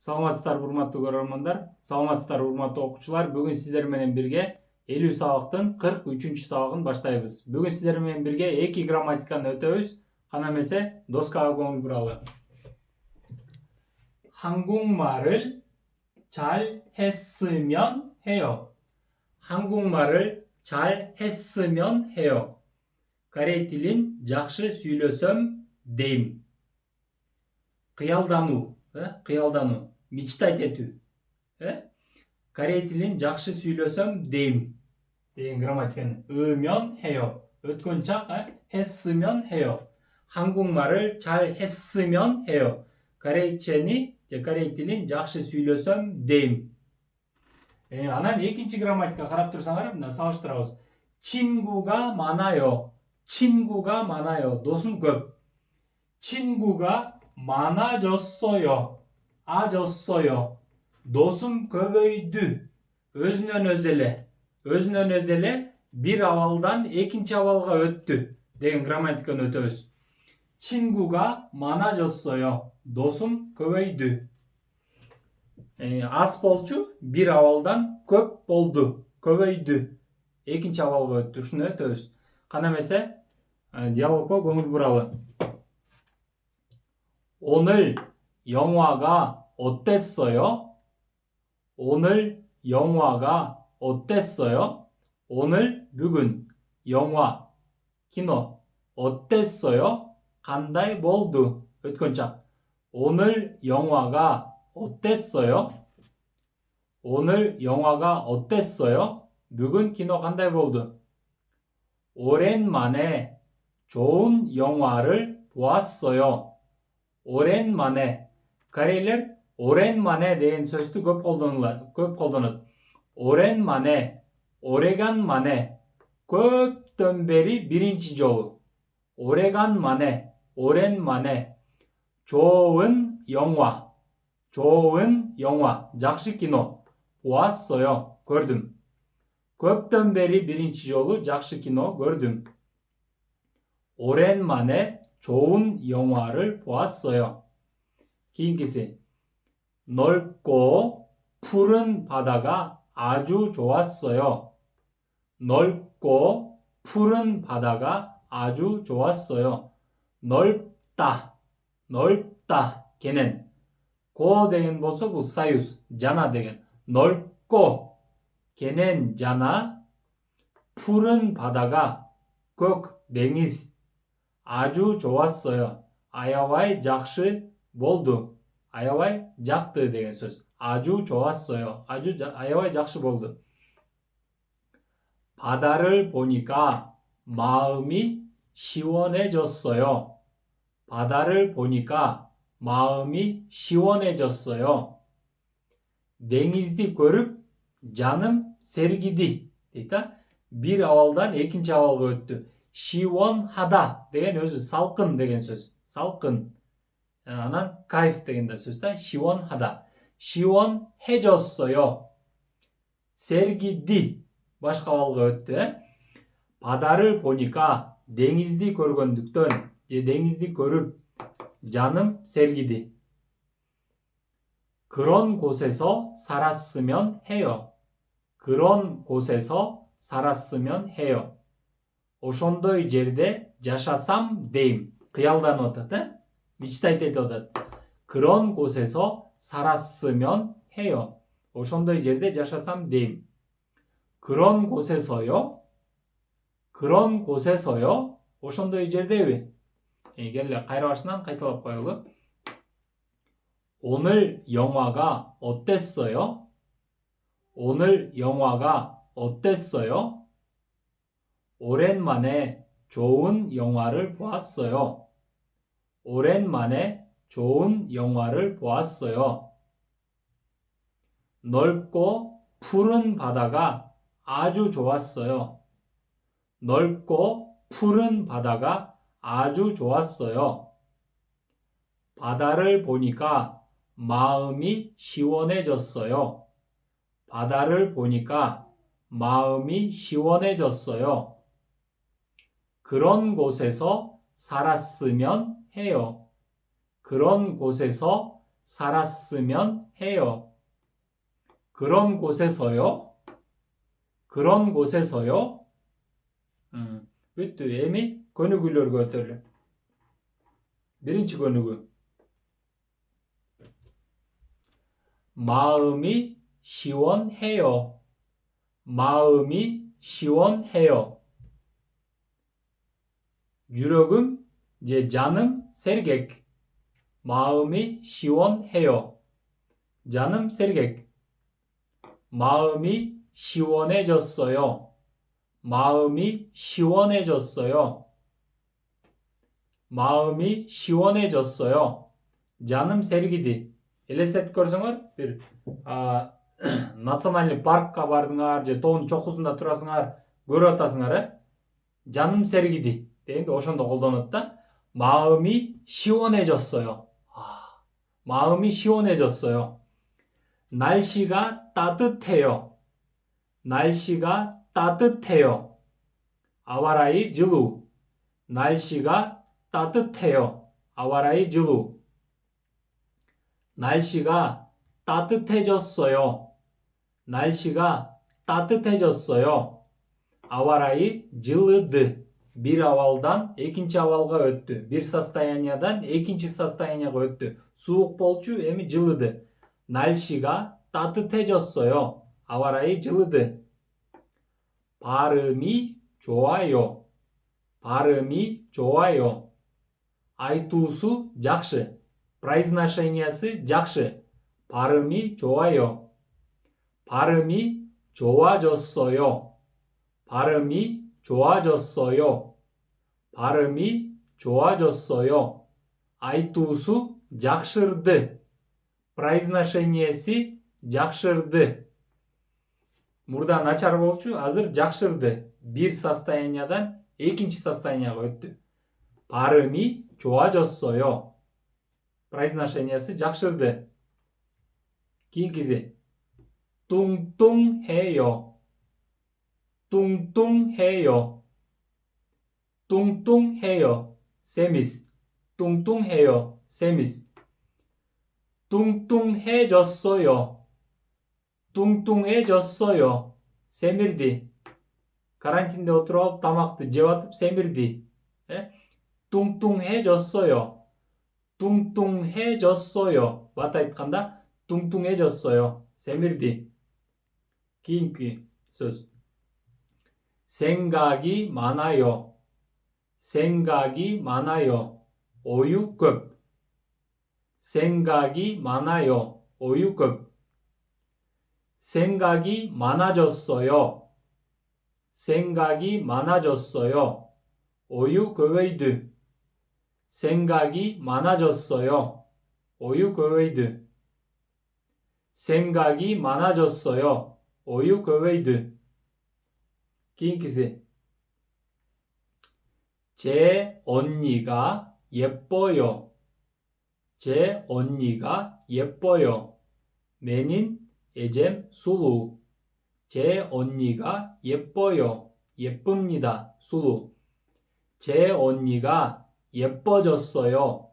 Саламатсыздар урматтуу көрөрмандар, саламатсыздар урматтуу окуучулар. Бүгүн сиздер менен бирге 50 сабактын 43 сабагын баштайбыз. Бүгүн сиздер менен бирге 2 грамматиканы өтөбүз. Кана эмесе доскага көңүл буралы. 한국말을 잘 했으면 해요. 한국말을 잘 했으면 해요. Корей тилин жакшы сүйлөсөм дейм. Кыялдануу, мечтать этүү. Корей тилин жакшы сүйлөсөм дейм деген грамматиканы 으면 해요. өткөн чак 했으면 해요. 한국말을 잘 했으면 해요. корей тилин жакшы сүйлөсөм дейм. Анан экинчи грамматика карап турсаңар, мына салыштырабыз. 친구가 많아요. 친구가 많아요. досум көп. 친구가 많아졌어요. 아졌어요. досум көбөйдү. өзүнөн өз эле бир абалдан экинчи абалга өттү деген грамматиканы өтөбүз. 친구가 많아졌어요. досум көбөйдү. аз болчу, бир абалдан көп болду, көбөйдү. экинчи абалга өттү. Ушуну өтөбүз. Кана эмесе диалогко көңүл буралы. 오늘 영화가 어땠어요? 오늘 영화가 어땠어요? 오늘 бүгүн 영화 кино 어땠어요? кандай болду өткөн чак. 오늘 영화가 어땠어요? 오늘 영화가 어땠어요? бүгүн кино кандай болду? 오랜만에 좋은 영화를 보았어요. 오랜만에. Корейлер 오랜만에 деген сөздү көп колдонот. 오랜만에, 오래간만에, көптөн бери биринчи жолу. 오래간만에, 오랜만에. 좋은 영화, жакшы кино. 보았어요, көрдүм. көптөн бери биринчи жолу жакшы кино көрдүм. 오랜만에 좋은 영화를 보았어요. 그인기시 넓고 푸른 바다가 아주 좋았어요. 넓고 푸른 바다가 아주 좋았어요. 넓다, 걔는 고 деген болсо бул союз, жана деген. 넓고 걔는 жана, 푸른 바다가 көк деңиз 아주 좋았어요. аябай жакшы болду. аябай жакты деген сөз. 아주 좋았어요. 아ябай жакшы болду. 바다를 보니까 마음이 시원해졌어요. 바다를 보니까 마음이 시원해졌어요. деңизди көрүп жаным сергиди. дейт. бир абалдан экинчи абалга өттү. 시원하다 деген өзү салкын деген сөз. салкын. анан кайф деген да сөз да. 시원하다. 시원해졌어요. сергиди башка абалга өттү. 바다를 보니까 деңизди көргөндүктөн же деңизди көрүп жаным сергиди. 그런 곳에서 살았으면 해요. 그런 곳에서 살았으면 해요. ошондой жерде жашасам дейм. кыялданып атат, мечтать этип атат. 그런 곳에서 살았으면 해요. ошондой жерде жашасам дейм. 그런 곳에서요? 그런 곳에서요? ошондой жердеби? келе кайра башынан кайталап коелу. 오늘 영화가 어땠어요? 오늘 영화가 어땠어요? 오랜만에 좋은 영화를 보았어요. 오랜만에 좋은 영화를 보았어요. 넓고 푸른 바다가 아주 좋았어요. 넓고 푸른 바다가 아주 좋았어요. 바다를 보니까 마음이 시원해졌어요. 바다를 보니까 마음이 시원해졌어요. 그런 곳에서 살았으면 해요. 그런 곳에서 살았으면 해요. 그런 곳에서요. 그런 곳에서요. Bütün emin konugülür götürülür. Birinci konugü. 마음이 시원해요. 마음이 시원해요. 유력은 이제 canım sergek. 마음이 시원해요. canım sergek. 마음이 시원해졌어요. 마음이 시원해졌어요. 마음이 시원해졌어요. Canım sergidi. Елестетіп көрсеңер, бір национальный паркқа бардыңар, же тоонун чокусунда турасыңар, көрүп атасыңар, Canım sergidi дегенде ошондо колдонот да. 마음이 시원해졌어요. 마음이 시원해졌어요. 날씨가 따뜻해요. 날씨가 따뜻해요. 아와라이 жылуу. 날씨가 따뜻해요. 아와라이 жылуу. 날씨가 따뜻해졌어요. 날씨가 따뜻해졌어요. 아와라이 жылыды. Bir авалдан экинчи авалга өттү. Bir состояниядан экинчи состоянияга өттү. Суук болчу, эми жылыды. 날씨가 따뜻해졌어요. 아와라이 жылыды. 발음이 좋아요. 발음이 좋아요. айтуусу жакшы. произношениясы жакшы. 발음이 좋아요. 발음이 좋아졌어요. 발음이 좋아졌어요. 발음이 좋아졌어요. айтуусу жакшырды. произношениясы жакшырды. Мурда начар болчу, азыр жакшырды. Bir состояниядан экинчи состоянияга өттү. 발음이 좋아졌어요. произношениясы жакшырды. кийинкиси 뚱뚱해요. 뚱뚱해요. 뚱뚱해요. 세미스. 뚱뚱해요. 세미스. 뚱뚱해졌어요. 뚱뚱해졌어요. 세밀디. карантинде отуруп алып тамакты жеп атып семирди. 뚱뚱해졌어요. 뚱뚱해졌어요. 맞다 айтканда 뚱뚱해졌어요. 세밀디. кийинки сөз. 생각이 많아요. 생각이 많아요. 오유 көп. 생각이 많아요. 오유 көп. 생각이 많아졌어요. 생각이 많아졌어요. 오유 көбөйдү. 생각이 많아졌어요. 오유 көбөйдү. 생각이 많아졌어요. 오유 көбөйдү. 그인기스. 제 언니가 예뻐요. 제 언니가 예뻐요. 메닌 에잼 술루. 제 언니가 예뻐요. 예쁩니다. 술루. 제 언니가 예뻐졌어요.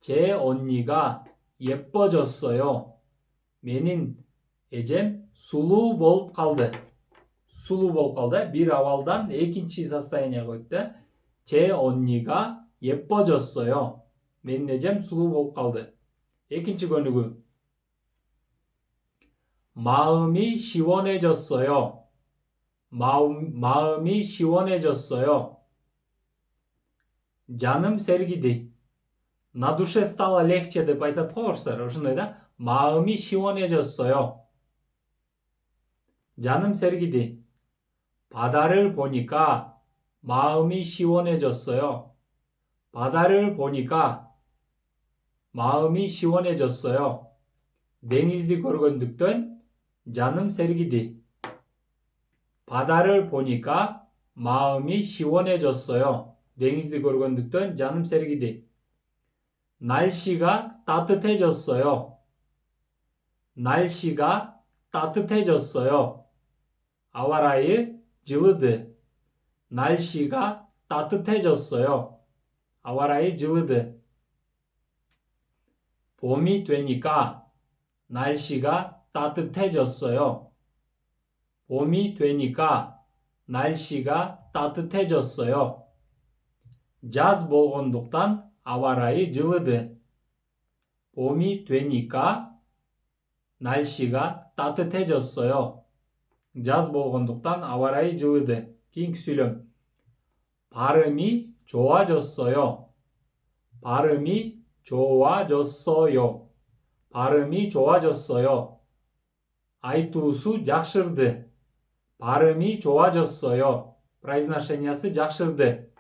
제 언니가 예뻐졌어요. 메닌 эжем сулуу болуп калды. сулуу болуп калды. Bir авалдан экинчи состоянияга өттү. 제 언니가 예뻐졌어요. Менин эжем сулуу болуп калды. экинчи көнүгү. 마음이 시원해졌어요. 마음이 시원해졌어요. Canım sergidi. На душе стало легче деп айтат го орустар. Ошондой да. 마음이 시원해졌어요. Canım sergidi. 바다를 보니까 마음이 시원해졌어요. 바다를 보니까 마음이 시원해졌어요. 댕izdi көргөндүктөн canım sergidi. 바다를 보니까 마음이 시원해졌어요. 댕izdi көргөндүктөн canım sergidi. 날씨가 따뜻해졌어요. 날씨가 따뜻해졌어요. 아와라이 жылыды. 날씨가 따뜻해졌어요. 아와라이 жылыды. 봄이 되니까 날씨가 따뜻해졌어요. 봄이 되니까 날씨가 따뜻해졌어요. Caz болгондуктан аба ырайы жылыды. 봄이 되니까 날씨가 따뜻해졌어요. Caz болгондуктан аба ырайы жылыды. Кийинки сүйлөм. 발음이 좋아졌어요. 발음이 좋아졌어요. 발음이 좋아졌어요. айтуусу жакшырды. 발음이 좋아졌어요. произношениясы жакшырды.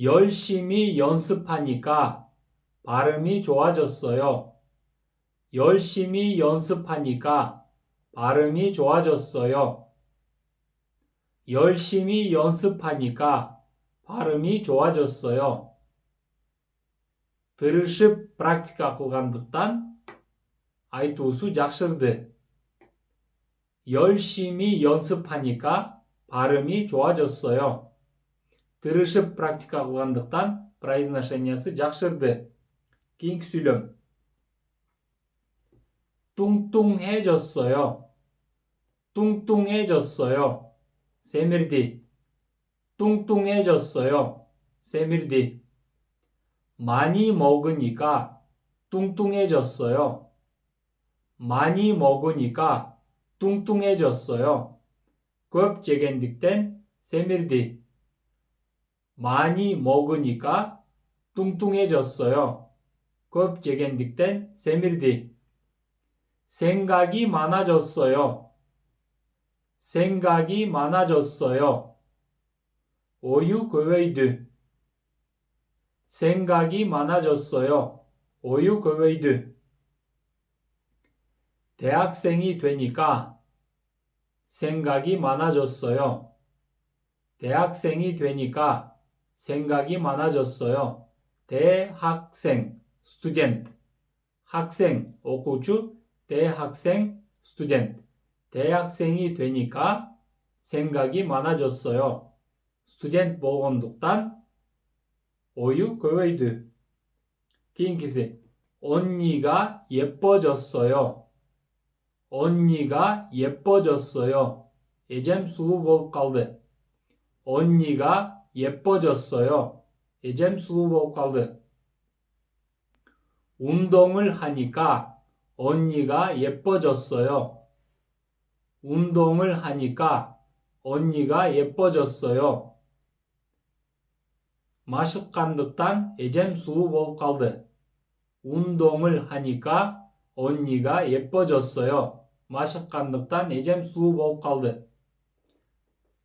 열심히 연습하니까 발음이 좋아졌어요. 열심히 연습하니까 발음이 좋아졌어요. 열심히 연습하니까 발음이 좋아졌어요. 들으십 практика кылгандыктан айтуусу жакшырды. 열심히 연습하니까 발음이 좋아졌어요. 들으십 практика кылгандыктан произношениясы жакшырды. Кийинки сүйлөм. 뚱뚱해졌어요. 뚱뚱해졌어요. 세밀디. 뚱뚱해졌어요. 세밀디. 많이 먹으니까 뚱뚱해졌어요. 많이 먹으니까 뚱뚱해졌어요. көп жегендиктен 세밀디. 많이 먹으니까 뚱뚱해졌어요. көп жегендиктен 세밀디. 생각이 많아졌어요. 생각이 많아졌어요. 오유 көбөйдү. 생각이 많아졌어요. 오유 көбөйдү. 대학생이 되니까 생각이 많아졌어요. 대학생이 되니까 생각이 많아졌어요. 대학생, 스튜던트. 학생, окуучу, 대학생, 스튜던트. 대학생이 되니까 생각이 많아졌어요. 스튜던트 болгондуктан 오유 көбөйдү. кийинкиси. 언니가 예뻐졌어요. 언니가 예뻐졌어요. эжем сулуу болуп калды. 언니가 예뻐졌어요. эжем сулуу болуп калды. 운동을 하니까 언니가 예뻐졌어요. 운동을 하니까 언니가 예뻐졌어요. машыккандыктан эжем сулуу болуп калды. 운동을 하니까 언니가 예뻐졌어요. машыккандыктан эжем сулуу болуп калды.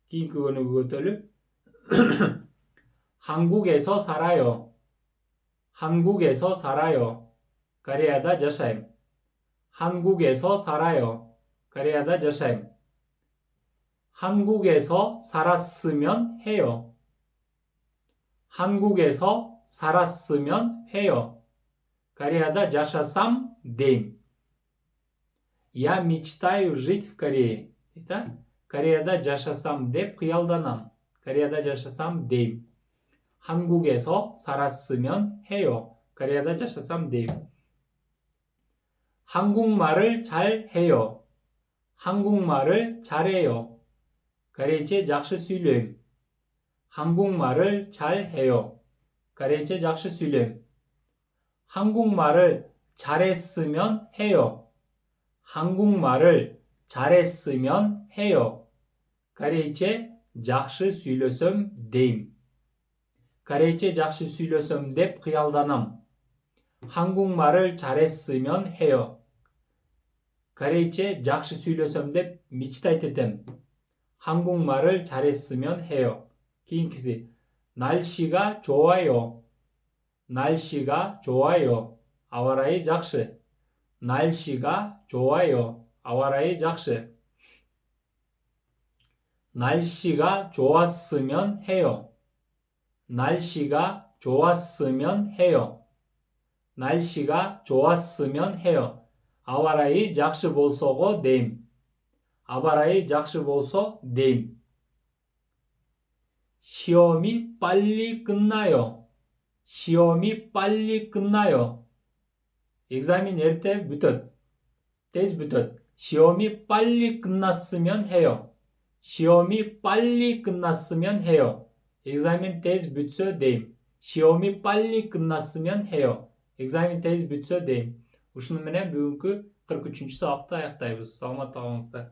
кийинки өнүгүү өтөлү. 한국에서 살아요. 한국에서 살아요. Кореяда жашайм. 한국에서 살아요. Кореяда жашайм. 한국에서 살았으면 해요. 한국에서 살았으면 해요. Кореяда жашасам дейм. Я мечтаю жить в Корее. Кореяда жашасам деп кыялданам. Кореяда жашасам дейм. 한국에서 살았으면 해요. Кореяда жашасам дейм. 한국말을 잘 해요. 한국말을 잘해요. Корейче жакшы сүйлөйм. 한국말을 잘 해요. Корейче жакшы сүйлөйм. 한국말을 잘했으면 해요. 한국말을 잘했으면 해요. Корейче жакшы сүйлөсөм дейм. Корейче жакшы сүйлөсөм деп кыялданам. 한국말을 잘했으면 해요. Корейче жакшы сүйлөсөм деп мечтать этем. 한국말을 잘했으면 해요. кийинкиси. 날씨가 좋아요. 날씨가 좋아요. 아바 ырайы жакшы. 날씨가 좋아요. 아바 ырайы жакшы. 날씨가 좋았으면 해요. 날씨가 좋았으면 해요. 날씨가 좋았으면 해요. 아바 ырайы жакшы болсого дейм. 아바 ырайы жакшы болсо дейм. 시험이 빨리 끝나요. 시험이 빨리 끝나요. экзамен erте бүтөт. Tez бүтөт. 시험이 빨리 끝났으면 해요. 시험이 빨리 끝났으면 해요. экзамен tez бүтсө дейм. 시험이 빨리 끝났으면 해요. экзамен tez бүтсө дейм. Ушуну менен бүгүнкү 43-сабакты аяктайбыз. Саламатта калыңыздар.